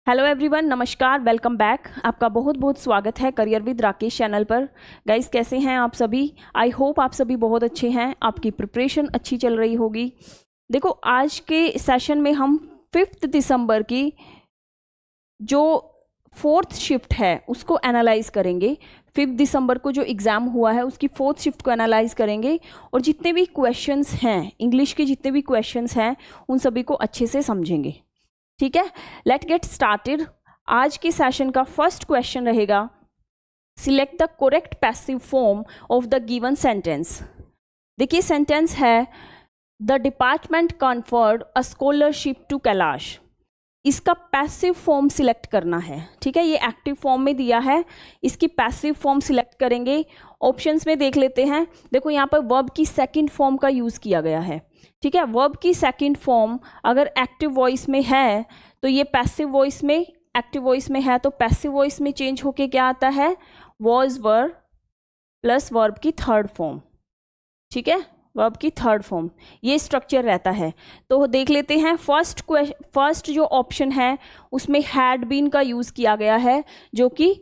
Hello everyone, नमस्कार, welcome back. आपका बहुत बहुत स्वागत है करियर विद राकेश चैनल पर। गाइस, कैसे हैं आप सभी? आई होप आप सभी बहुत अच्छे हैं, आपकी प्रिपरेशन अच्छी चल रही होगी। देखो, आज के सेशन में हम 5 दिसंबर की जो 4th शिफ्ट है उसको एनालाइज करेंगे। 5 दिसंबर को जो एग्ज़ाम हुआ है उसकी 4th शिफ्ट को एनालाइज करेंगे और जितने भी क्वेश्चंस हैं, इंग्लिश के जितने भी क्वेश्चंस हैं, उन सभी को अच्छे से समझेंगे। ठीक है, लेट गेट स्टार्टेड। आज के सेशन का फर्स्ट क्वेश्चन रहेगा, select the correct passive form of the given sentence. देखिए, सेंटेंस है the department conferred a scholarship to Kailash. इसका पैसिव फॉर्म सिलेक्ट करना है। ठीक है, ये एक्टिव फॉर्म में दिया है, इसकी पैसिव फॉर्म सिलेक्ट करेंगे। ऑप्शंस में देख लेते हैं। देखो, यहाँ पर वर्ब की सेकंड फॉर्म का यूज़ किया गया है। ठीक है, वर्ब की सेकंड फॉर्म अगर एक्टिव वॉइस में है तो ये पैसिव वॉइस में, एक्टिव वॉइस में है तो पैसिव वॉइस में चेंज होके क्या आता है, वॉज वर प्लस वर्ब की थर्ड फॉर्म। ठीक है, वर्ब की थर्ड फॉर्म, ये स्ट्रक्चर रहता है। तो देख लेते हैं। फर्स्ट जो ऑप्शन है उसमें हैड बीन का यूज़ किया गया है जो कि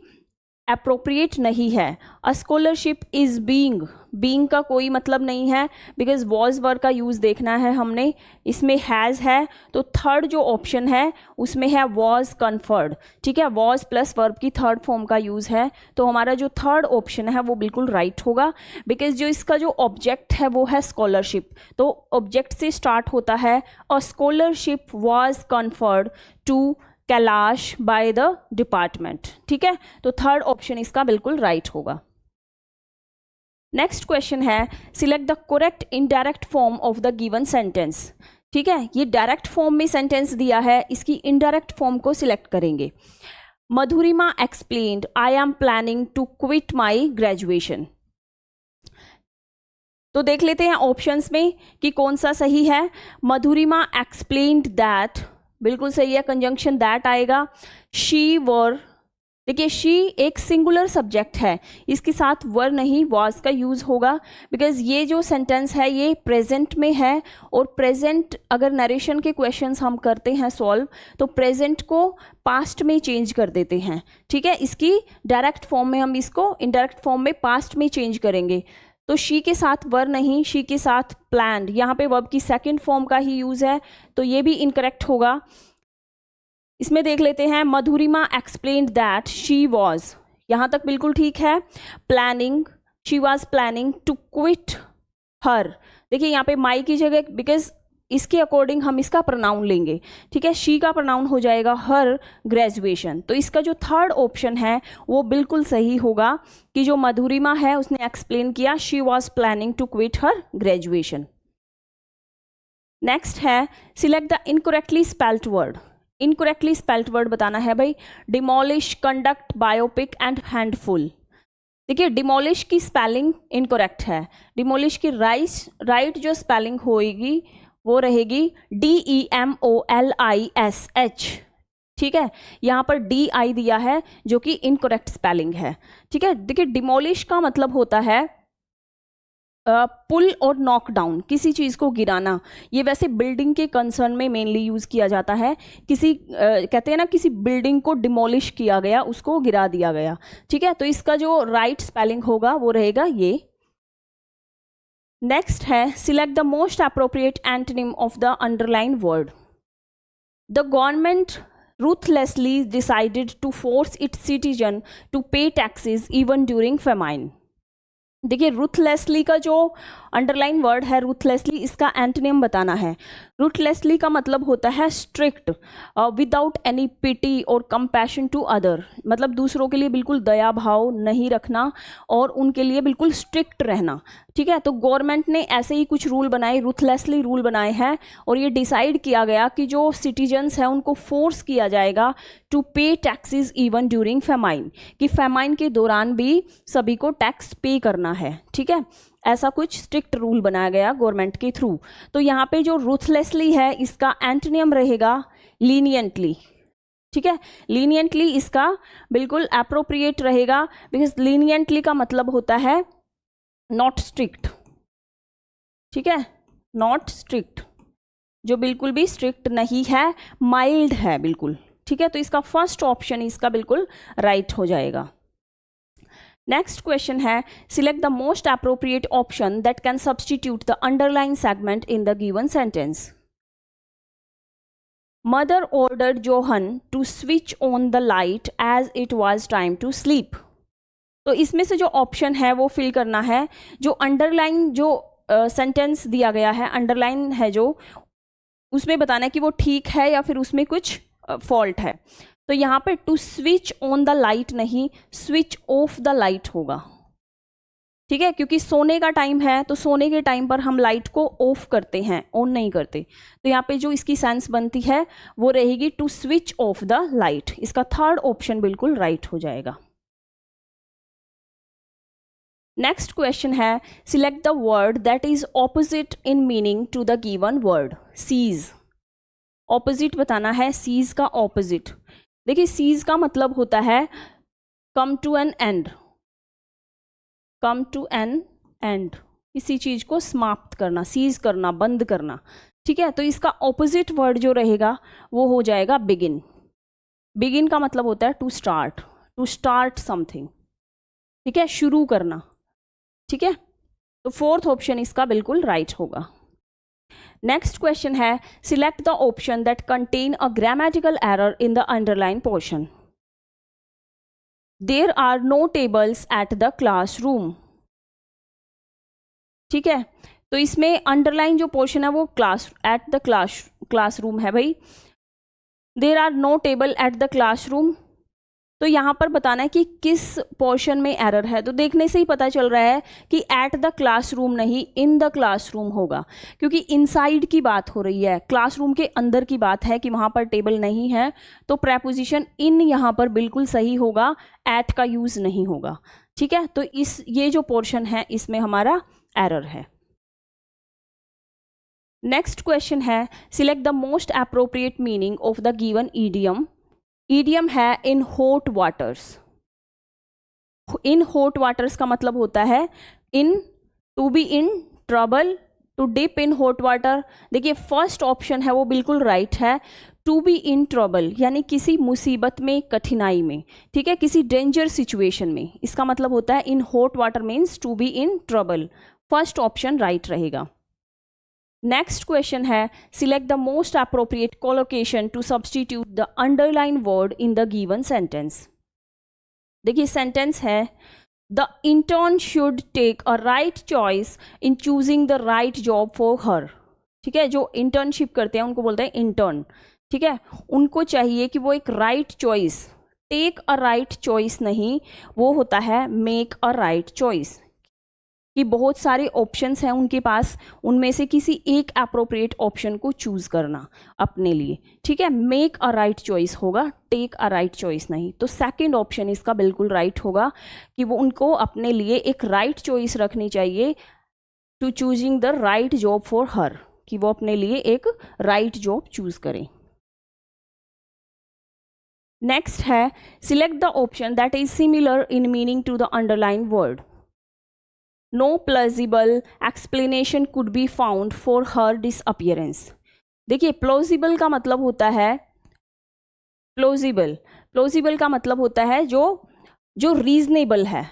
अप्रोप्रिएट नहीं है। अ स्कॉलरशिप इज बीइंग का कोई मतलब नहीं है, बिकॉज वॉज वर्ब का यूज़ देखना है हमने। इसमें हैज़ है, तो थर्ड जो ऑप्शन है उसमें है वॉज कन्फर्ड। ठीक है, वॉज प्लस वर्ब की थर्ड फॉर्म का यूज़ है, तो हमारा जो थर्ड ऑप्शन है वो बिल्कुल राइट होगा। बिकॉज जो इसका जो ऑब्जेक्ट है वो है स्कॉलरशिप, तो ऑब्जेक्ट से स्टार्ट होता है। A scholarship was conferred to Kailash by the department. ठीक है, तो थर्ड ऑप्शन इसका बिल्कुल राइट होगा। नेक्स्ट क्वेश्चन है, select the correct indirect form of the given sentence. ठीक है, ये डायरेक्ट फॉर्म में सेंटेंस दिया है, इसकी इनडायरेक्ट फॉर्म को सिलेक्ट करेंगे। Madhurima explained I am planning to quit my graduation. तो देख लेते हैं ऑप्शंस में कि कौन सा सही है। मधुरिमा एक्सप्लेन्ड दैट बिल्कुल सही है, कंजंक्शन दैट आएगा। शी वर, देखिए शी एक सिंगुलर सब्जेक्ट है, इसके साथ वर नहीं वॉज का यूज़ होगा, बिकॉज ये जो सेंटेंस है ये प्रेजेंट में है, और प्रेजेंट अगर नरेशन के क्वेश्चंस हम करते हैं सॉल्व तो प्रेजेंट को पास्ट में चेंज कर देते हैं। ठीक है, इसकी डायरेक्ट फॉर्म में हम इसको इनडायरेक्ट फॉर्म में पास्ट में चेंज करेंगे। तो शी के साथ वर नहीं, शी के साथ प्लान्ड, यहाँ पे वर्ब की सेकंड फॉर्म का ही यूज़ है, तो ये भी इनकरेक्ट होगा। इसमें देख लेते हैं, Madhurima explained that she was, यहाँ तक बिल्कुल ठीक है। Planning, she was planning to quit her, देखिए यहाँ पे माई की जगह, बिकॉज इसके अकॉर्डिंग हम इसका प्रोनाउन लेंगे। ठीक है, शी का प्रोनाउन हो जाएगा हर ग्रेजुएशन, तो इसका जो थर्ड ऑप्शन है वो बिल्कुल सही होगा कि जो मधुरिमा है उसने एक्सप्लेन किया she was planning to quit her graduation. Next है, select the incorrectly spelled word. Incorrectly spelled word बताना है भाई। Demolish, conduct, biopic and handful. देखिए, डिमोलिश की स्पेलिंग इनकरेक्ट है। डिमोलिश की राइट जो स्पेलिंग होएगी वो रहेगी DEMOLISH। ठीक है, यहाँ पर DI दिया है जो कि इनकरेक्ट स्पेलिंग है। ठीक है, देखिए डिमोलिश का मतलब होता है पुल और नॉक डाउन, किसी चीज़ को गिराना। ये वैसे बिल्डिंग के कंसर्न में मेनली यूज़ किया जाता है। किसी कहते हैं ना, किसी बिल्डिंग को डिमोलिश किया गया, उसको गिरा दिया गया। ठीक है, तो इसका जो राइट स्पेलिंग होगा वो रहेगा ये। नेक्स्ट है, select the most appropriate antonym of the underline word. The government ruthlessly decided to force its citizen to pay taxes even during famine। देखिए, रूथलेसली का जो अंडरलाइन वर्ड है रूथलेसली, इसका एंटोनिम बताना है। रूथलेसली का मतलब होता है स्ट्रिक्ट, विदाउट एनी पिटी और कंपैशन टू अदर, मतलब दूसरों के लिए बिल्कुल दया भाव नहीं रखना और उनके लिए बिल्कुल स्ट्रिक्ट रहना। ठीक है, तो गवर्नमेंट ने ऐसे ही कुछ रूल बनाए, रूथलेसली रूल बनाए हैं, और ये डिसाइड किया गया कि जो सिटीजन्स हैं उनको फोर्स किया जाएगा टू पे टैक्सेस इवन ड्यूरिंग फेमाइन, कि फेमाइन के दौरान भी सभी को टैक्स पे करना है। ठीक है, ऐसा कुछ स्ट्रिक्ट रूल बनाया गया गवर्नमेंट के थ्रू। तो यहाँ पे जो रूथलेसली है इसका एंटोनिम रहेगा लीनियंटली। ठीक है, लीनियंटली इसका बिल्कुल एप्रोप्रिएट रहेगा, बिकॉज लीनियंटली का मतलब होता है नॉट स्ट्रिक्ट। ठीक है, नॉट स्ट्रिक्ट, जो बिल्कुल भी स्ट्रिक्ट नहीं है, माइल्ड है बिल्कुल। ठीक है, तो इसका फर्स्ट ऑप्शन इसका बिल्कुल राइट हो जाएगा। नेक्स्ट क्वेश्चन है, select the most appropriate option that can substitute the underline segment in the given sentence. Mother ordered John to switch on the light as it was time to sleep. तो इसमें से जो option है वो fill करना है। जो underline जो सेंटेंस दिया गया है, अंडरलाइन है जो, उसमें बताना है कि वो ठीक है या फिर उसमें कुछ फॉल्ट है। तो यहाँ पे to switch on the light नहीं, स्विच ऑफ द लाइट होगा, ठीक है, क्योंकि सोने का टाइम है तो सोने के टाइम पर हम लाइट को ऑफ करते हैं, ऑन नहीं करते। तो यहाँ पे जो इसकी सेंस बनती है वो रहेगी to switch off the light. इसका थर्ड ऑप्शन बिल्कुल राइट हो जाएगा। नेक्स्ट क्वेश्चन है, select the word that is opposite in meaning to the given word. Cease, opposite बताना है, सीज का ऑपोजिट। देखिए सीज का मतलब होता है come to an end, come to an end, किसी चीज को समाप्त करना, सीज करना, बंद करना, ठीक है। तो इसका ऑपोजिट वर्ड जो रहेगा वो हो जाएगा बिगिन। बिगिन का मतलब होता है टू स्टार्ट समथिंग, ठीक है, शुरू करना, ठीक है। तो फोर्थ ऑप्शन इसका बिल्कुल राइट होगा। नेक्स्ट क्वेश्चन है, select the option that contain a grammatical error in the underline portion. There are no tables at the classroom, ठीक है। तो इसमें अंडरलाइन जो पोर्शन है वो एट द क्लासरूम है भाई। There are no table at the classroom, तो यहाँ पर बताना है कि किस पोर्शन में एरर है। तो देखने से ही पता चल रहा है कि एट द क्लासरूम नहीं, इन द क्लासरूम होगा, क्योंकि इनसाइड की बात हो रही है, क्लासरूम के अंदर की बात है कि वहाँ पर टेबल नहीं है। तो प्रेपोजिशन इन यहाँ पर बिल्कुल सही होगा, एट का यूज़ नहीं होगा, ठीक है। तो ये जो पोर्शन है इसमें हमारा एरर है। नेक्स्ट क्वेश्चन है, select the most appropriate meaning of the given idiom. Idiom है in hot waters. In hot waters का मतलब होता है in, to be in trouble, to dip in hot water. देखिए फर्स्ट ऑप्शन है वो बिल्कुल राइट है, टू बी इन ट्रबल यानी किसी मुसीबत में, कठिनाई में, ठीक है, किसी डेंजर सिचुएशन में। इसका मतलब होता है in hot water means to be in trouble. First option right रहेगा। नेक्स्ट क्वेश्चन है, select the most appropriate collocation to substitute the underline word in the given sentence. देखिए सेंटेंस है, the intern should take a right choice in choosing the right job for her, ठीक है। जो internship करते हैं उनको बोलते हैं इंटर्न, ठीक है। उनको चाहिए कि वो एक right choice, take a right choice नहीं, वो होता है मेक अ राइट चॉइस, कि बहुत सारे ऑप्शंस हैं उनके पास, उनमें से किसी एक अप्रोप्रिएट ऑप्शन को चूज करना अपने लिए, ठीक है। मेक अ राइट चॉइस होगा, टेक अ राइट चॉइस नहीं। तो सेकंड ऑप्शन इसका बिल्कुल राइट होगा कि वो उनको अपने लिए एक राइट चॉइस रखनी चाहिए, to choosing the right job for her, कि वो अपने लिए एक राइट जॉब चूज करें। नेक्स्ट है, select the option that is similar in meaning to the underline word. No plausible explanation could be found for her disappearance। देखिए plausible का मतलब होता है, प्लोजिबल का मतलब होता है जो रीजनेबल है,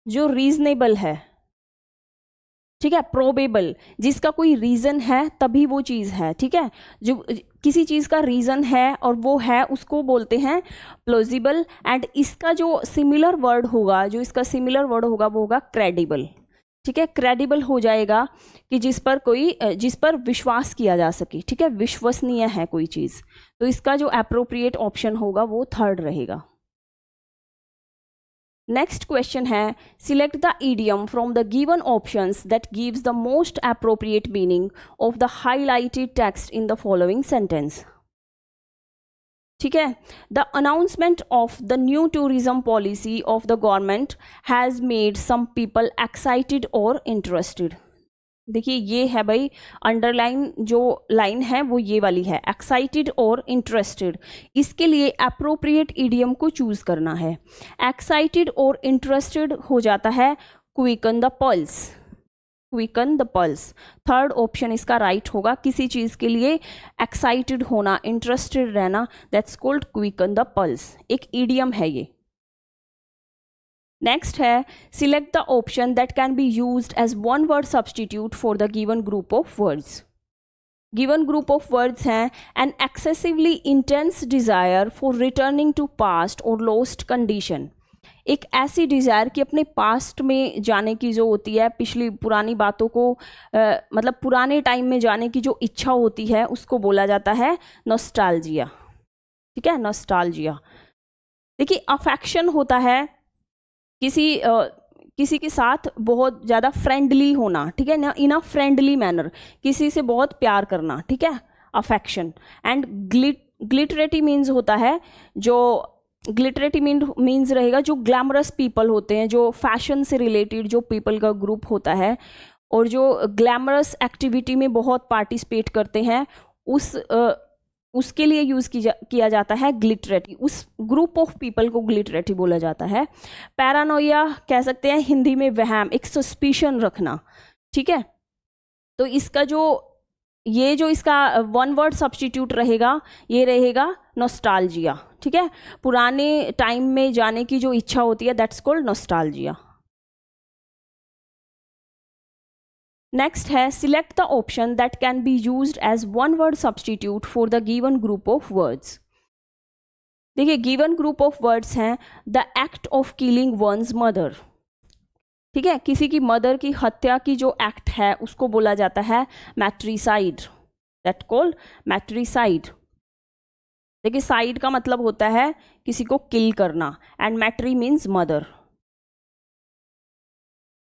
जो रीजनेबल है, ठीक है। प्रोबेबल जिसका कोई रीजन है तभी वो चीज़ है, ठीक है। जो किसी चीज़ का रीजन है और वो है उसको बोलते हैं प्लोजिबल। एंड इसका जो सिमिलर वर्ड होगा, वो होगा क्रेडिबल, ठीक है। क्रेडिबल हो जाएगा कि जिस पर विश्वास किया जा सके, ठीक है, विश्वसनीय है कोई चीज़। तो इसका जो अप्रोप्रिएट ऑप्शन होगा वो थर्ड रहेगा। नेक्स्ट क्वेश्चन है, select the idiom from the given options that gives the most appropriate meaning of the highlighted text in the following sentence, ठीक है। The announcement of the new tourism policy of the government has made some people excited और interested. देखिए ये है भाई underline जो line है वो ये वाली है, एक्साइटेड और इंटरेस्टेड। इसके लिए अप्रोप्रिएट इडियम को चूज करना है। एक्साइटेड और इंटरेस्टेड हो जाता है quicken the pulse, quicken the pulse. Third option इसका राइट होगा, किसी चीज के लिए एक्साइटेड होना, इंटरेस्टेड रहना, that's called quicken the pulse. एक इडियम है ये। नेक्स्ट है select the option that can be used as one word substitute for the given group of words. Given group of words हैं an excessively intense desire for returning to past और lost condition. एक ऐसी desire कि अपने past में जाने की जो होती है, पिछली पुरानी बातों को मतलब पुराने टाइम में जाने की जो इच्छा होती है, उसको बोला जाता है नॉस्टैल्जिया। ठीक है, नॉस्टैल्जिया। देखिए अफेक्शन होता है किसी के साथ बहुत ज़्यादा फ्रेंडली होना, ठीक है ना, इन अ फ्रेंडली मैनर, किसी से बहुत प्यार करना, ठीक है, अफेक्शन। एंड ग्लिटरेटी मीन्स होता है जो ग्लिटरेटी मीन्स रहेगा जो ग्लैमरस पीपल होते हैं, जो फैशन से रिलेटेड जो पीपल का ग्रुप होता है और जो ग्लैमरस एक्टिविटी में बहुत पार्टिसिपेट करते हैं, उसके लिए यूज़ किया जाता है ग्लिटरेटी। उस ग्रुप ऑफ पीपल को ग्लिटरेटी बोला जाता है। पैरानोया कह सकते हैं हिंदी में वहम, एक सस्पिशन रखना। ठीक है, तो इसका जो इसका वन वर्ड सब्स्टिट्यूट रहेगा, ये रहेगा नॉस्टैल्जिया। ठीक है, पुराने टाइम में जाने की जो इच्छा होती है, दैट्स कॉल्ड नॉस्टैल्जिया। नेक्स्ट है select the option that can be used as one word substitute for the given group of words. देखिए गिवन ग्रुप ऑफ वर्ड्स हैं the act of killing one's mother. ठीक है, किसी की mother की हत्या की जो एक्ट है उसको बोला जाता है मैट्रिसाइड, दैट कॉल्ड मैट्रिसाइड। देखिए साइड का मतलब होता है किसी को किल करना एंड मैट्री मीन्स मदर।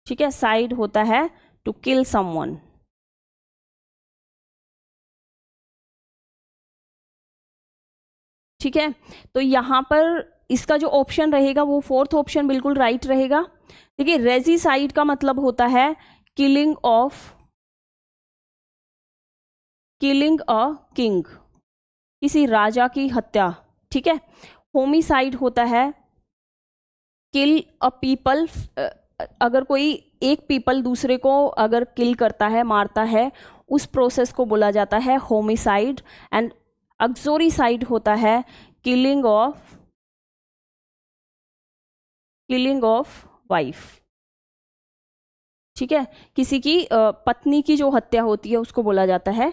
ठीक है, साइड होता है टू किल समवन। ठीक है, तो यहां पर इसका जो ऑप्शन रहेगा वो फोर्थ ऑप्शन बिल्कुल राइट रहेगा। देखिए रेजिसाइड का मतलब होता है किलिंग अ किंग, किसी राजा की हत्या। ठीक है, होमिसाइड होता है किल अ पीपल, अगर कोई एक पीपल दूसरे को अगर किल करता है, मारता है, उस प्रोसेस को बोला जाता है होमिसाइड। एंड ऑक्सोरिसाइड होता है किलिंग ऑफ वाइफ। ठीक है, किसी की पत्नी की जो हत्या होती है उसको बोला जाता है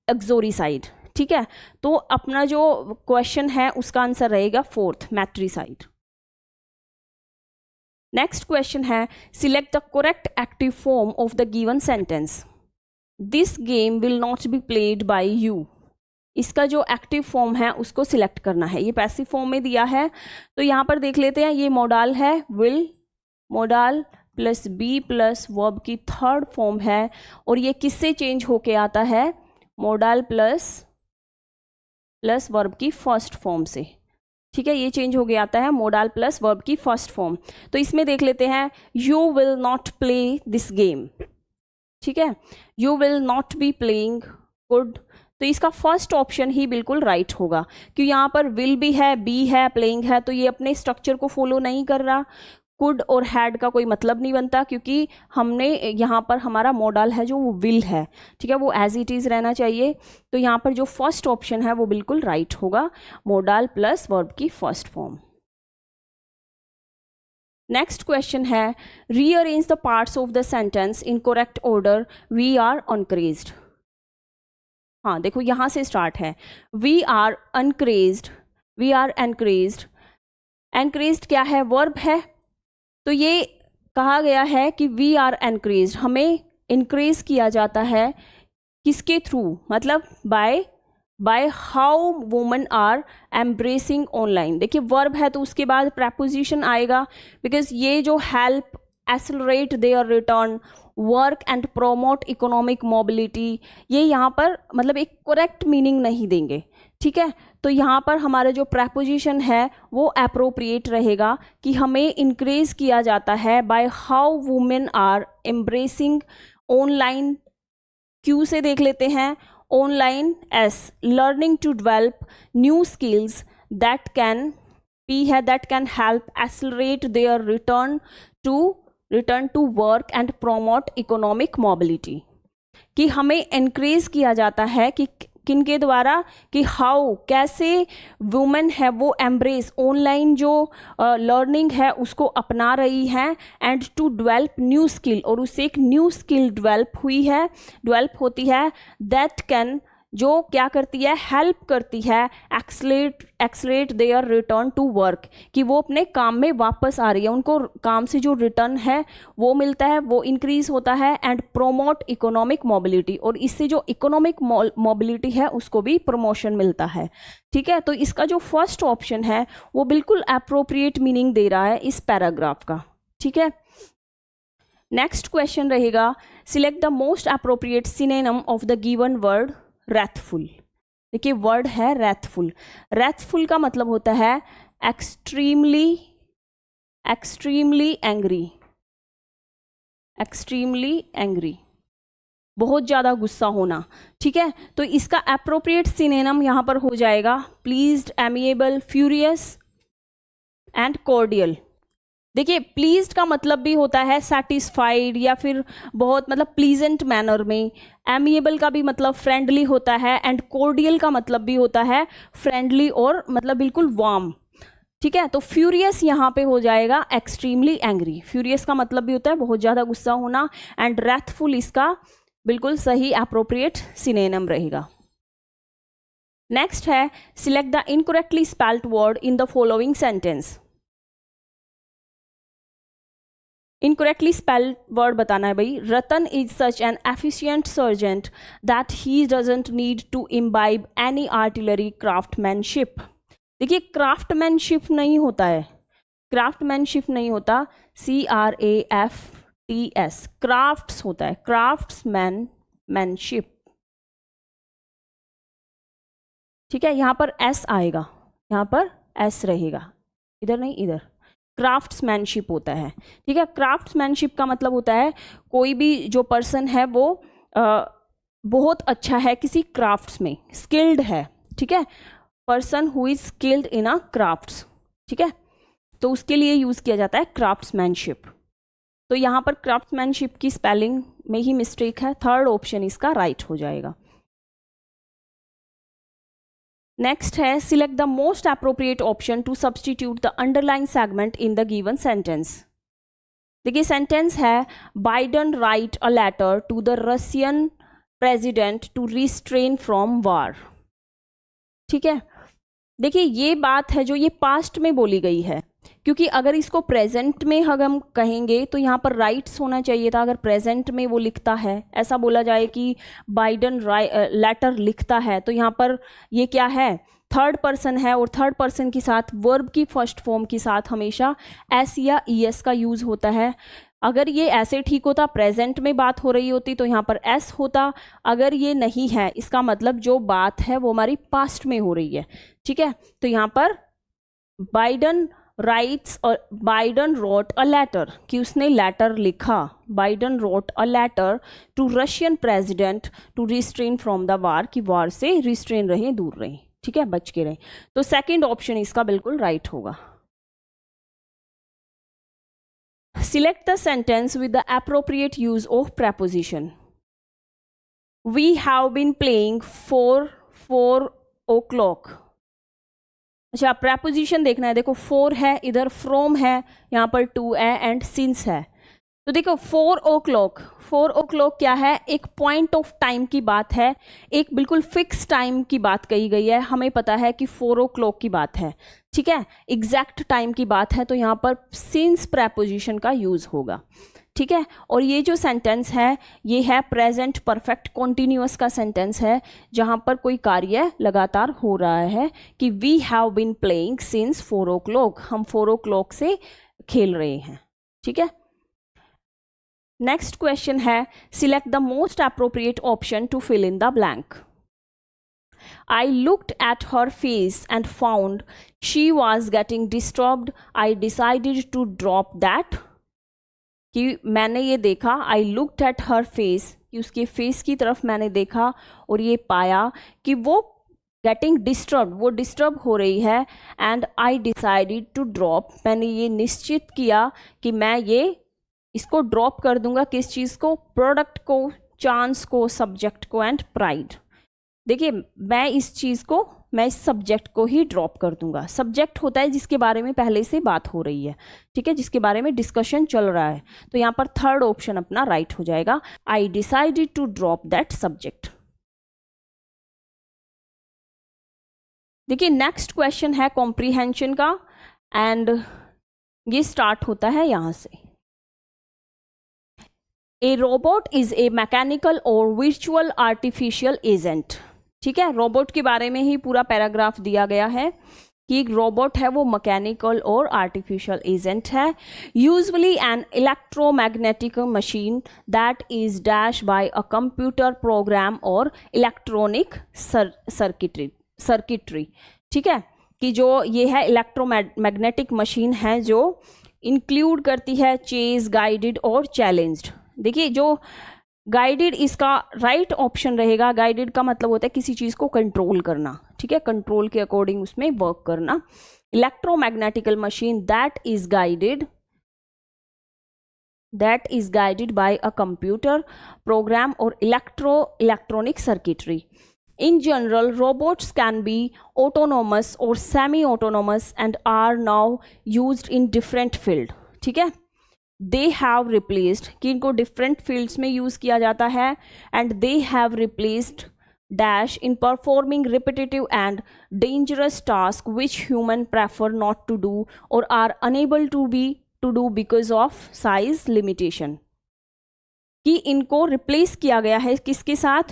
ऑक्सोरिसाइड। ठीक है, तो अपना जो क्वेश्चन है उसका आंसर रहेगा फोर्थ, मैट्रिसाइड। नेक्स्ट क्वेश्चन है select the correct active form of the given sentence. This game will not be played by you. इसका जो एक्टिव फॉर्म है उसको सिलेक्ट करना है। ये पैसिव फॉर्म में दिया है, तो यहाँ पर देख लेते हैं। ये मोडाल है will, modal plus be plus verb की थर्ड फॉर्म है, और ये किससे चेंज होके आता है? मोडाल प्लस वर्ब की फर्स्ट फॉर्म से। ठीक है, ये चेंज हो गया आता है मोडाल प्लस वर्ब की फर्स्ट फॉर्म। तो इसमें देख लेते हैं, you will not play this game. ठीक है, you will not be playing good, तो इसका फर्स्ट ऑप्शन ही बिल्कुल राइट होगा, क्योंकि यहाँ पर विल भी है, बी है, प्लेइंग है, तो ये अपने स्ट्रक्चर को फॉलो नहीं कर रहा। कुड और हैड का कोई मतलब नहीं बनता, क्योंकि हमने यहाँ पर हमारा मॉडल है जो वो विल है। ठीक है, वो एज इट इज़ रहना चाहिए। तो यहाँ पर जो फर्स्ट ऑप्शन है वो बिल्कुल राइट होगा, मॉडल प्लस वर्ब की फर्स्ट फॉर्म। नेक्स्ट क्वेश्चन है rearrange the parts of the sentence in correct order, we are encouraged. हाँ देखो यहाँ से स्टार्ट है, we are encouraged, we are encouraged. Encouraged क्या है? वर्ब है। तो ये कहा गया है कि वी आर एनक्रेज्ड, हमें इनक्रेज किया जाता है किसके थ्रू? मतलब by how women are embracing online. देखिए वर्ब है तो उसके बाद प्रपोजिशन आएगा, बिकॉज ये जो help, accelerate their return, work and promote economic mobility, ये यहाँ पर मतलब एक करेक्ट मीनिंग नहीं देंगे। ठीक है, तो यहाँ पर हमारा जो प्रपोजिशन है वो अप्रोप्रिएट रहेगा कि हमें इंक्रेज किया जाता है by how women are embracing online. Q से देख लेते हैं, ऑनलाइन एस, learning to develop new skills that can, p है that can help accelerate their return to return to work and promote economic mobility, कि हमें एनकरेज किया जाता है कि किनके द्वारा, कि हाउ, कैसे वुमेन है वो एम्ब्रेस ऑनलाइन जो लर्निंग है उसको अपना रही हैं, and to develop new skill, और उससे एक न्यू स्किल डेवलप होती है दैट कैन, जो क्या करती है, हेल्प करती है एक्सलेट देयर रिटर्न टू वर्क, कि वो अपने काम में वापस आ रही है, उनको काम से जो रिटर्न है वो मिलता है, वो इंक्रीज होता है, एंड प्रोमोट इकोनॉमिक मोबिलिटी, और इससे जो इकोनॉमिक मोबिलिटी है उसको भी प्रमोशन मिलता है। ठीक है, तो इसका जो फर्स्ट ऑप्शन है वो बिल्कुल अप्रोप्रिएट मीनिंग दे रहा है इस पैराग्राफ का। ठीक है, नेक्स्ट क्वेश्चन रहेगा, select the most appropriate synonym of the given word wrathful। देखिए वर्ड है wrathful। wrathful का मतलब होता है एक्सट्रीमली एंग्री, बहुत ज़्यादा गुस्सा होना। ठीक है, तो इसका अप्रोप्रिएट सिनोनिम यहाँ पर हो जाएगा pleased, amiable, furious and cordial. देखिए प्लीज्ड का मतलब भी होता है सेटिस्फाइड या फिर बहुत मतलब प्लीजेंट मैनर में, एमिएबल का भी मतलब फ्रेंडली होता है, एंड कॉर्डियल का मतलब भी होता है फ्रेंडली और मतलब बिल्कुल वार्म। ठीक है, तो फ्यूरियस यहाँ पे हो जाएगा एक्सट्रीमली एंग्री, फ्यूरियस का मतलब भी होता है बहुत ज़्यादा गुस्सा होना, एंड wrathful इसका बिल्कुल सही अप्रोप्रिएट सिनोनिम रहेगा। नेक्स्ट है, select the incorrectly spelled word in the following sentence. Incorrectly spelled word बताना है भाई। Ratan is such an efficient sergeant that he doesn't need to imbibe any artillery craftmanship. देखिए craftmanship नहीं होता है, क्राफ्टमैनशिप नहीं होता, CRAFTS, क्राफ्ट्स होता है, क्राफ्ट्समैनशिप। ठीक है, यहां पर S आएगा, यहां पर S रहेगा, इधर नहीं इधर, क्राफ्ट्समैनशिप होता है। ठीक है, क्राफ्ट्समैनशिप का मतलब होता है कोई भी जो पर्सन है वो बहुत अच्छा है किसी क्राफ्ट्स में, स्किल्ड है। ठीक है, person who is skilled in a crafts. ठीक है, तो उसके लिए यूज किया जाता है क्राफ्ट्समैनशिप। तो यहाँ पर क्राफ्ट्समैनशिप की स्पेलिंग में ही मिस्टेक है, थर्ड ऑप्शन इसका राइट हो जाएगा। नेक्स्ट है, select the most appropriate option to substitute the underline segment in the given sentence. देखिए सेंटेंस है, Biden write a letter to the Russian president to restrain from war. ठीक है, देखिए ये बात है जो ये पास्ट में बोली गई है, क्योंकि अगर इसको प्रेजेंट में हम कहेंगे तो यहाँ पर राइट्स होना चाहिए था। अगर प्रेजेंट में वो लिखता है, ऐसा बोला जाए कि बाइडन लेटर लिखता है, तो यहाँ पर ये क्या है, थर्ड पर्सन है, और थर्ड पर्सन के साथ वर्ब की फर्स्ट फॉर्म के साथ हमेशा एस या ES का यूज होता है। अगर ये ऐसे ठीक होता, प्रेजेंट में बात हो रही होती तो यहाँ पर S होता। अगर ये नहीं है, इसका मतलब जो बात है वो हमारी पास्ट में हो रही है। ठीक है, तो यहाँ पर बाइडन राइट्स और बाइडन रोट अ लेटर, कि उसने लेटर लिखा, Biden wrote a letter to Russian president to restrain from the war, कि वार से रिस्ट्रेन रहे, दूर रहे। ठीक है, बच के रहे। तो सेकंड ऑप्शन इसका बिल्कुल राइट होगा। Select the sentence with the appropriate use of preposition। We have been playing for 4 o'clock। अच्छा, preposition देखना है। देखो 4 है, इधर from है, यहाँ पर to है, एंड since है। तो देखो 4 o'clock क्या है, एक पॉइंट ऑफ टाइम की बात है, एक बिल्कुल फिक्स टाइम की बात कही गई है। हमें पता है कि 4 o'clock की बात है। ठीक है, एग्जैक्ट टाइम की बात है, तो यहाँ पर सिंस प्रेपोजिशन का यूज होगा। ठीक है, और ये जो सेंटेंस है ये है प्रेजेंट परफेक्ट कॉन्टिन्यूअस का सेंटेंस है, जहाँ पर कोई कार्य लगातार हो रहा है, कि we have been playing since 4 o'clock, हम 4 o'clock से खेल रहे हैं। ठीक है, नेक्स्ट क्वेश्चन है, select the most appropriate option to fill in the blank. I looked at her face and found she was getting disturbed. I decided to drop that. कि मैंने ये देखा, I looked at her face, कि उसके face की तरफ मैंने देखा और ये पाया कि वो getting disturbed, वो डिस्टर्ब हो रही है, and I decided to drop, मैंने ये निश्चित किया कि मैं ये इसको ड्रॉप कर दूंगा, किस चीज़ को, प्रोडक्ट को, चांस को, सब्जेक्ट को एंड प्राइड। देखिए मैं इस चीज़ को, मैं इस सब्जेक्ट को ही ड्रॉप कर दूंगा। सब्जेक्ट होता है जिसके बारे में पहले से बात हो रही है, ठीक है, जिसके बारे में डिस्कशन चल रहा है। तो यहाँ पर थर्ड ऑप्शन अपना राइट हो जाएगा, I decided to drop that subject. देखिए नेक्स्ट क्वेश्चन है कॉम्प्रीहेंशन का, एंड ये स्टार्ट होता है यहां से। A robot is a mechanical और वर्चुअल आर्टिफिशियल एजेंट। ठीक है, रोबोट के बारे में ही पूरा पैराग्राफ दिया गया है कि एक रोबोट है वो मैकेनिकल और आर्टिफिशियल एजेंट है। Usually an electromagnetic machine that is dash by a computer program और इलेक्ट्रॉनिक सर्किटरी। ठीक है, कि जो ये है इलेक्ट्रोमैग्नेटिक मशीन है जो इंक्लूड करती है चेज, गाइडेड और चैलेंज्ड। देखिए जो गाइडेड, इसका राइट ऑप्शन रहेगा। गाइडेड का मतलब होता है किसी चीज़ को कंट्रोल करना, ठीक है, कंट्रोल के अकॉर्डिंग उसमें वर्क करना। Electromagnetical machine that is guided by a computer program और electronic circuitry. In general, robots can be autonomous or semi-autonomous and are now used in different field. ठीक है, they have replaced, कि इनको different fields में use किया जाता है, and they have replaced dash in performing repetitive and dangerous tasks which human prefer not to do or are unable to do because of size limitation. कि इनको replace किया गया है किसके साथ,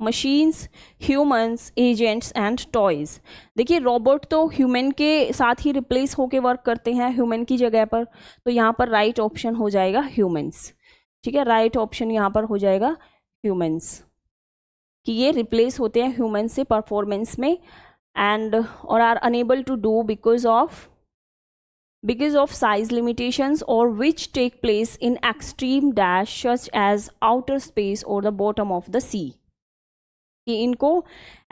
machines, humans, agents and toys. देखिए robot तो human के साथ ही रिप्लेस होके वर्क करते हैं ह्यूमन की जगह पर, तो यहाँ पर राइट ऑप्शन हो जाएगा ह्यूमंस। ठीक है, राइट ऑप्शन यहाँ पर हो जाएगा ह्यूमंस, कि ये रिप्लेस होते हैं ह्यूमन से परफॉर्मेंस में, एंड और are unable to do because of size limitations or which take place in extreme dash such as outer space or the bottom of the sea. कि इनको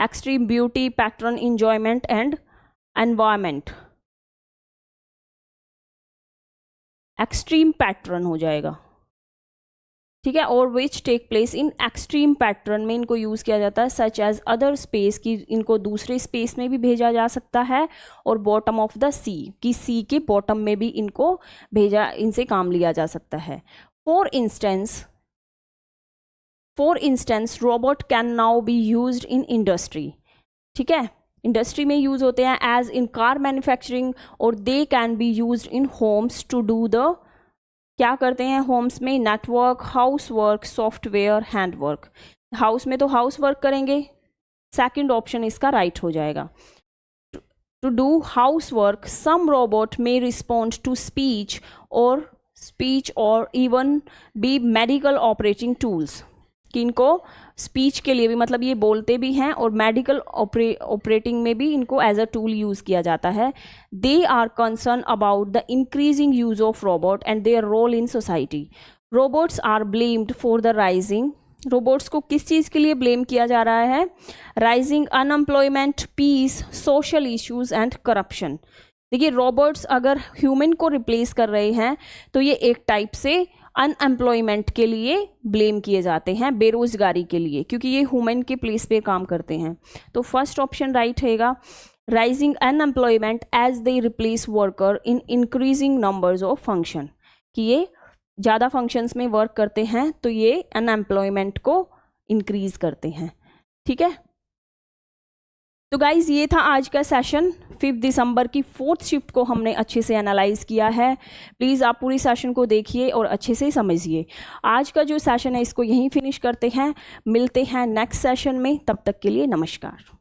extreme beauty, pattern, enjoyment and environment, extreme pattern हो जाएगा। ठीक है, और which take place in extreme pattern में इनको use किया जाता है, सच एज अदर स्पेस, की इनको दूसरे स्पेस में भी भेजा जा सकता है, और बॉटम ऑफ द सी, कि सी के बॉटम में भी इनको भेजा, इनसे काम लिया जा सकता है। For instance robot can now B used in industry. ठीक है, इंडस्ट्री में यूज होते हैं, एज इन कार मैन्युफैक्चरिंग, और they can be used in homes to do the, क्या करते हैं होम्स में, network, house work, software, handwork. House में तो हाउस वर्क करेंगे, सेकंड ऑप्शन इसका राइट हो जाएगा। To do house work some robot may respond to speech और even be medical operating tools, कि इनको स्पीच के लिए भी, मतलब ये बोलते भी हैं, और मेडिकल ऑपरेटिंग में भी इनको एज अ टूल यूज़ किया जाता है। They are concern about the increasing use of robot and their role in society. Robots are blamed for the rising, robots को किस चीज़ के लिए ब्लेम किया जा रहा है, rising unemployment, peace, social issues and corruption. देखिए रोबोट्स अगर ह्यूमन को रिप्लेस कर रहे हैं तो ये एक टाइप से अनएम्प्लॉयमेंट के लिए ब्लेम किए जाते हैं, बेरोजगारी के लिए, क्योंकि ये ह्यूमन के प्लेस पे काम करते हैं। तो फर्स्ट ऑप्शन राइट रहेगा, rising unemployment as they replace worker in increasing numbers of function, कि ये ज़्यादा फंक्शंस में वर्क करते हैं तो ये अनएम्प्लॉयमेंट को इंक्रीज करते हैं। ठीक है, तो गाइज ये था आज का सेशन। 5 दिसंबर की 4th शिफ्ट को हमने अच्छे से एनालाइज किया है। प्लीज़ आप पूरी सेशन को देखिए और अच्छे से समझिए। आज का जो सेशन है इसको यहीं फिनिश करते हैं, मिलते हैं नेक्स्ट सेशन में, तब तक के लिए नमस्कार।